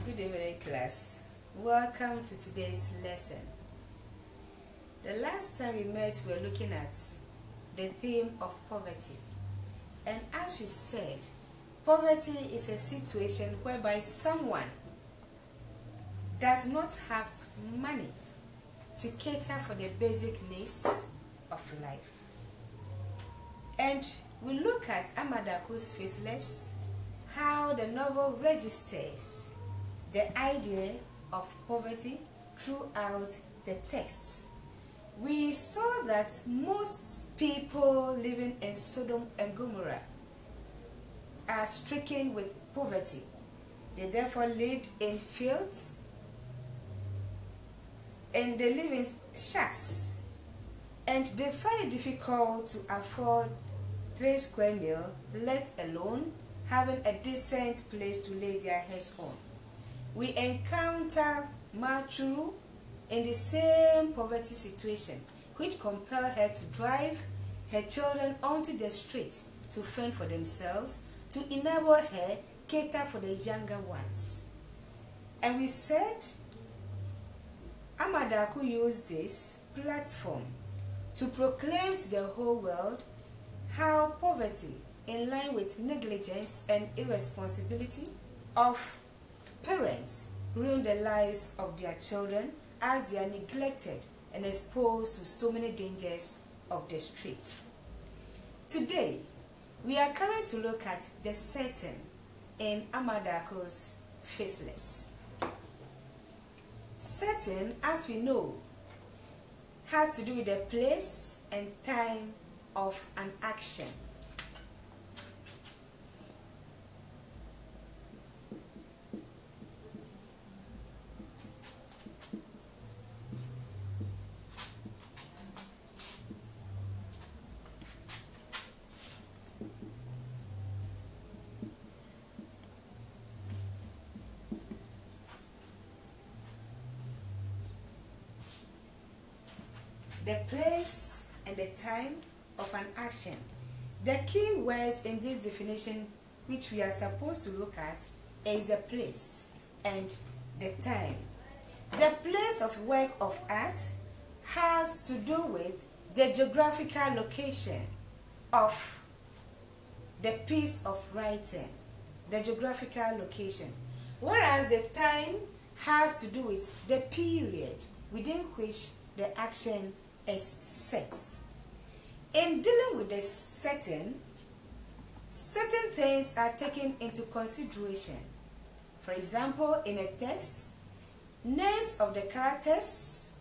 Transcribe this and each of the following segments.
Good evening, class. Welcome to today's lesson. The last time we met, we were looking at the theme of poverty. And as we said, poverty is a situation whereby someone does not have money to cater for the basic needs of life. And we look at Darko's Faceless, how the novel registers the idea of poverty throughout the text. We saw that most people living in Sodom and Gomorrah are stricken with poverty. They therefore lived in fields and they live in shacks, and they find it difficult to afford 3 square meals, let alone having a decent place to lay their heads on. We encounter Matthew in the same poverty situation, which compelled her to drive her children onto the street to fend for themselves, to enable her cater for the younger ones. And we said Darko used this platform to proclaim to the whole world how poverty, in line with negligence and irresponsibility of parents, ruin the lives of their children as they are neglected and exposed to so many dangers of the street. Today, we are coming to look at the setting in Darko's Faceless. Setting, as we know, has to do with the place and time of an action. The place and the time of an action. The key words in this definition which we are supposed to look at is the place and the time. The place of work of art has to do with the geographical location of the piece of writing, the geographical location, whereas the time has to do with the period within which the action is set. In dealing with the setting, certain things are taken into consideration. For example, in a text, names of the characters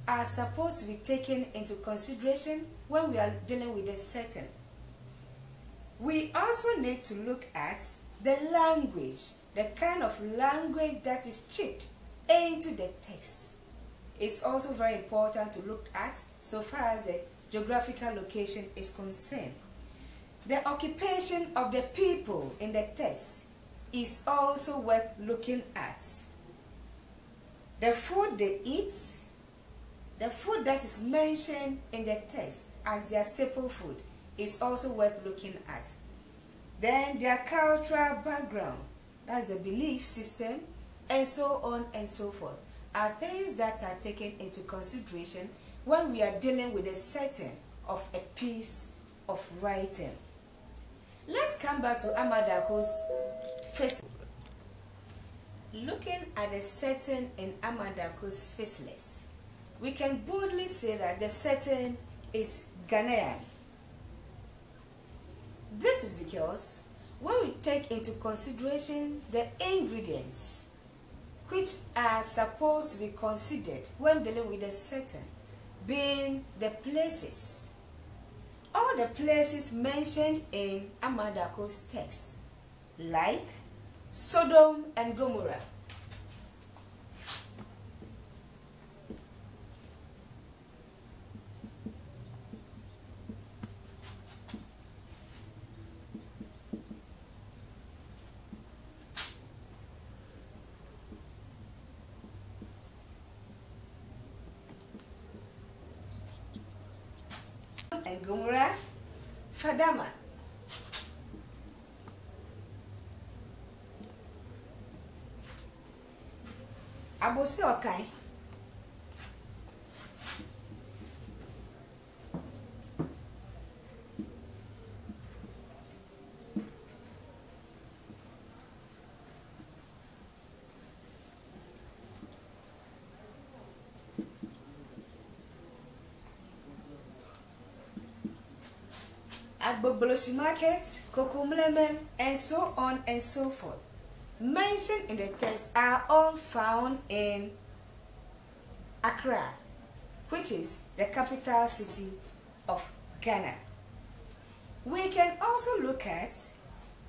are supposed to be taken into consideration when we are dealing with the setting. We also need to look at the language, the kind of language that is chipped into the text. It's also very important to look at so far as the geographical location is concerned. The occupation of the people in the text is also worth looking at. The food they eat, the food that is mentioned in the text as their staple food, is also worth looking at. Then their cultural background, that's the belief system, and so on and so forth, are things that are taken into consideration when we are dealing with the setting of a piece of writing. Let's come back to Darko's Faceless. Looking at the setting in Darko's Faceless, we can boldly say that the setting is Ghanaian. This is because when we take into consideration the ingredients which are supposed to be considered when dealing with the setting, being the places, all the places mentioned in Darko's text, like Sodom and Gomorrah, and Gomorrah, Fadama. Abosi Okai. Agboboloshi Market, Kokumlemen, and so on and so forth, mentioned in the text, are all found in Accra, which is the capital city of Ghana. We can also look at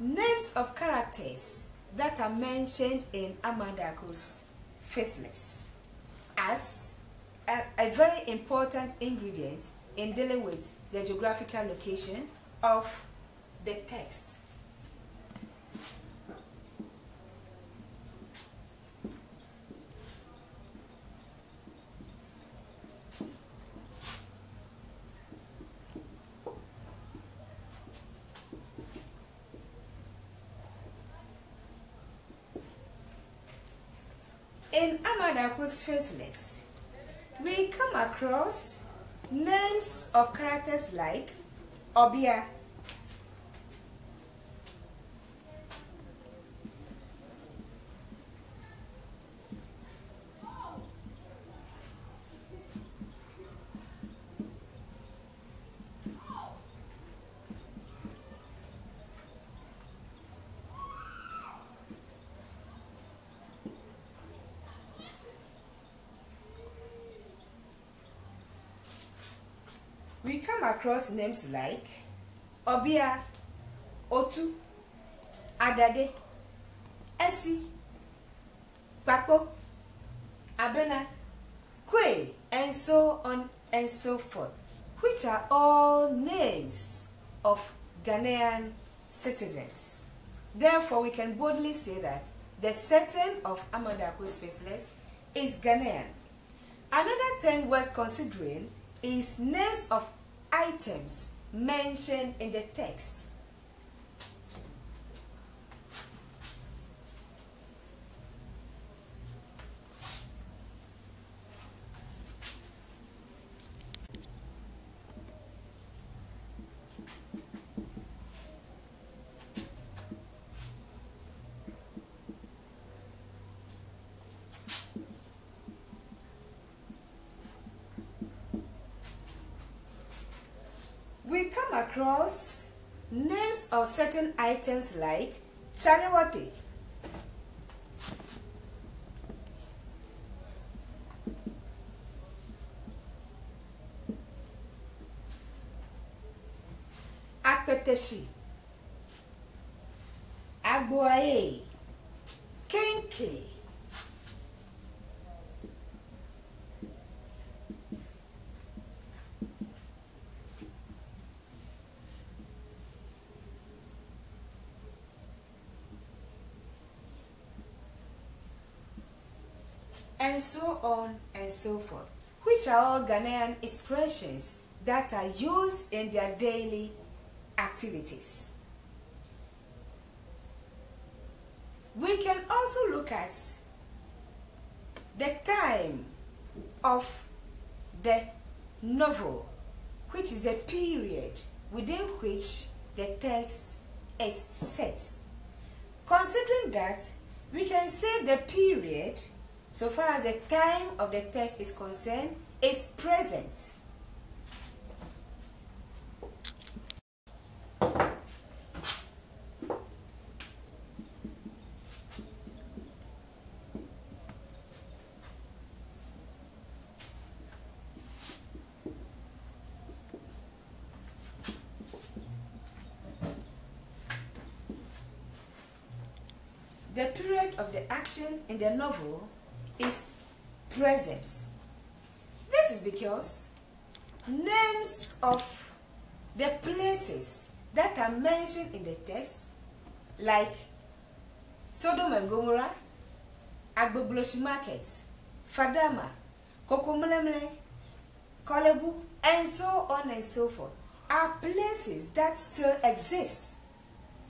names of characters that are mentioned in Amadako's Faceless as a very important ingredient in dealing with the geographical location of the text. In Amadako's Faceless, we come across names of characters like Obia, we come across names like Obia, Otu, Adade, Esi, Papo, Abena, Kwe, and so on and so forth, which are all names of Ghanaian citizens. Therefore, we can boldly say that the setting of Amadako's Faceless is Ghanaian. Another thing worth considering is names of items mentioned in the text. We come across names of certain items like Chalewate, Akpeteshi, Agboaye, Kenke, and so on and so forth, which are all Ghanaian expressions that are used in their daily activities. We can also look at the time of the novel, which is the period within which the text is set. Considering that, we can say the period, so far as the time of the text is concerned, is present. The period of the action in the novel is present. This is because names of the places that are mentioned in the text, like Sodom and Gomorrah, Agboboloshi Market, Fadama, Kokomlemle, Kolebu, and so on and so forth, are places that still exist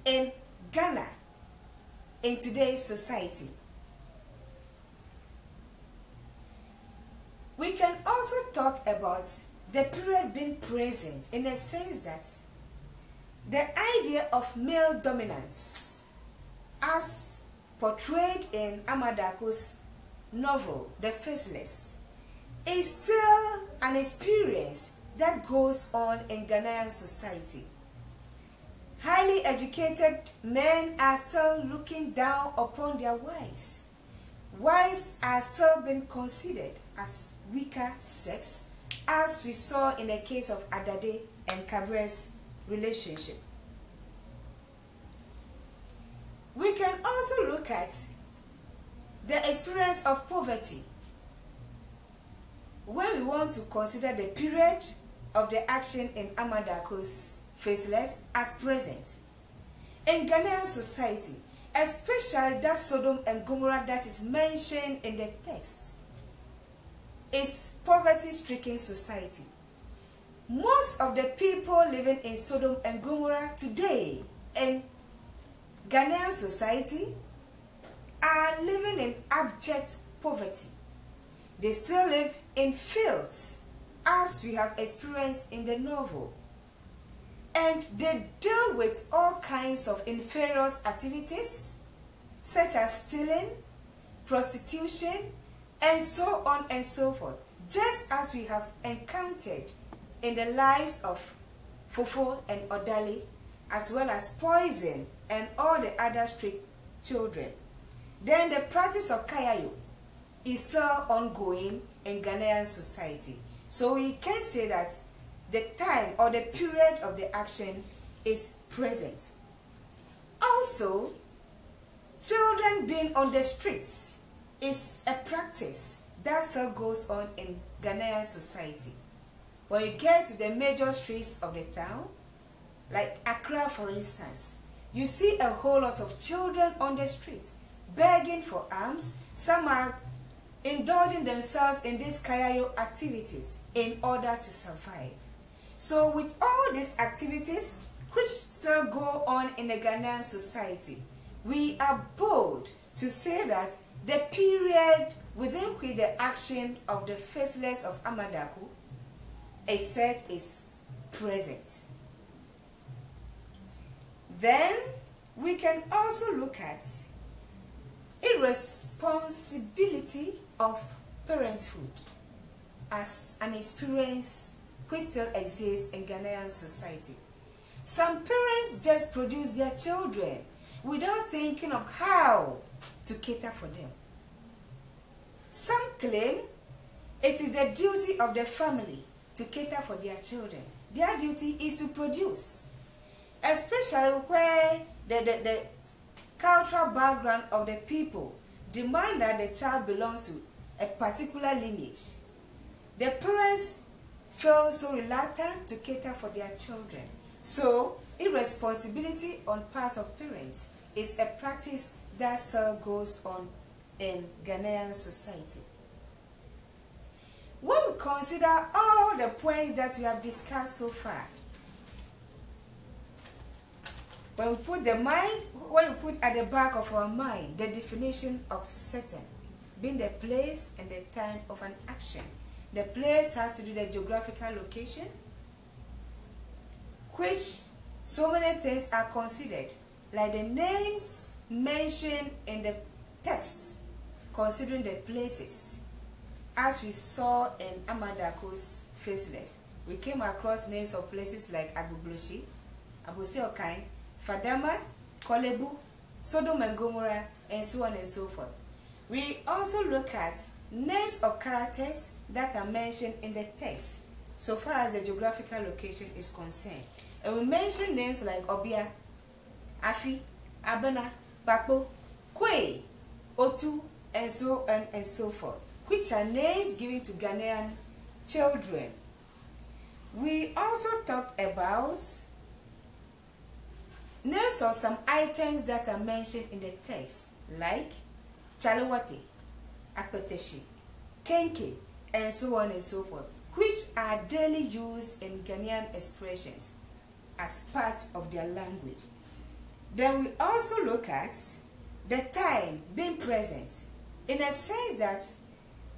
in Ghana in today's society. talk about the period being present in the sense that the idea of male dominance, as portrayed in Darko's novel, The Faceless, is still an experience that goes on in Ghanaian society. Highly educated men are still looking down upon their wives. Wives are still being considered as weaker sex, as we saw in the case of Adade and Kabre's relationship. We can also look at the experience of poverty when we want to consider the period of the action in Darko's Faceless as present. In Ghanaian society, especially that Sodom and Gomorrah that is mentioned in the text, is poverty-stricken society. Most of the people living in Sodom and Gomorrah today in Ghanaian society are living in abject poverty. They still live in fields, as we have experienced in the novel. And they deal with all kinds of inferior activities, such as stealing, prostitution, and so on and so forth, just as we have encountered in the lives of Fofo and Odali, as well as poison and all the other street children. Then the practice of Kayayo is still ongoing in Ghanaian society. So we can say that the time or the period of the action is present. Also, children being on the streets is a practice that still goes on in Ghanaian society. When you get to the major streets of the town, like Accra for instance, you see a whole lot of children on the street begging for alms. Some are indulging themselves in these kayayo activities in order to survive. So with all these activities which still go on in the Ghanaian society, we are bold to say that the period within which the action of the Faceless of Darko is set is present. Then we can also look at irresponsibility of parenthood as an experience which still exists in Ghanaian society. Some parents just produce their children without thinking of how to cater for them. Some claim it is the duty of the family to cater for their children. Their duty is to produce, especially where the cultural background of the people demand that the child belongs to a particular lineage. The parents feel so reluctant to cater for their children. So, irresponsibility on part of parents is a practice that still goes on in Ghanaian society. When we consider all the points that we have discussed so far, when we put at the back of our mind the definition of certain, being the place and the time of an action. The place has to do with the geographical location, which so many things are considered, like the names mentioned in the text, considering the places. As we saw in Darko's Faceless, we came across names of places like Agubloshi, Abuseokai, Fadama, Kolebu, Sodom and Gomorrah, and so on and so forth. We also look at names of characters that are mentioned in the text, so far as the geographical location is concerned. And we mention names like Obia, Afi, Abena, Papo, Kwe, Otu, and so on and so forth, which are names given to Ghanaian children. We also talked about names of some items that are mentioned in the text, like Chalawate, Akpeteshi, Kenke, and so on and so forth, which are daily used in Ghanaian expressions as part of their language. Then we also look at the time being present, in a sense that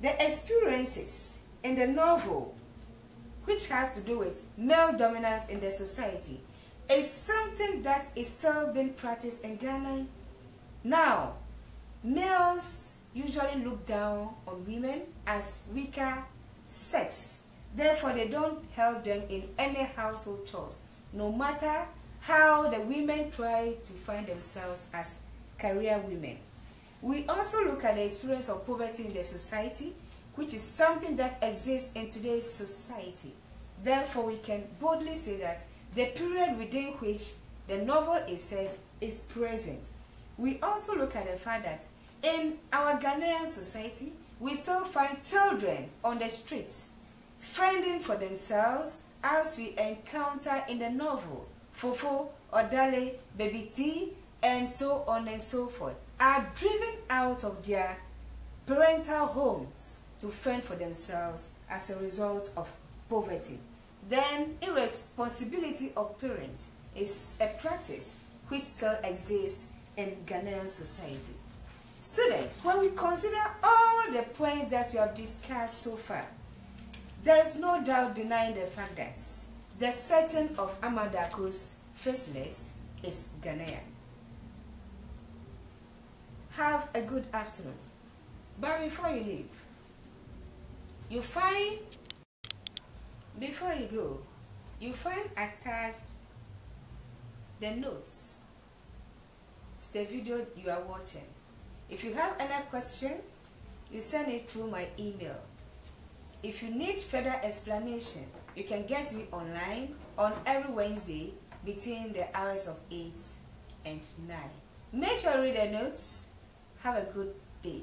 the experiences in the novel, which has to do with male dominance in the society, is something that is still being practiced in Ghana. Now, males usually look down on women as weaker sex. Therefore, they don't help them in any household chores, no matter how the women try to find themselves as career women. We also look at the experience of poverty in the society, which is something that exists in today's society. Therefore, we can boldly say that the period within which the novel is set is present. We also look at the fact that in our Ghanaian society, we still find children on the streets, fending for themselves, as we encounter in the novel. Fofo, Odale, Baby T, and so on and so forth, are driven out of their parental homes to fend for themselves as a result of poverty. Then, irresponsibility of parents is a practice which still exists in Ghanaian society. Students, when we consider all the points that we have discussed so far, there is no doubt denying the fact that the setting of Darko's Faceless is Ghanaian. Have a good afternoon. But before you leave, before you go, you find attached the notes to the video you are watching. If you have any question, you send it through my email. If you need further explanation, you can get me online on every Wednesday between the hours of 8 and 9. Make sure you read the notes. Have a good day.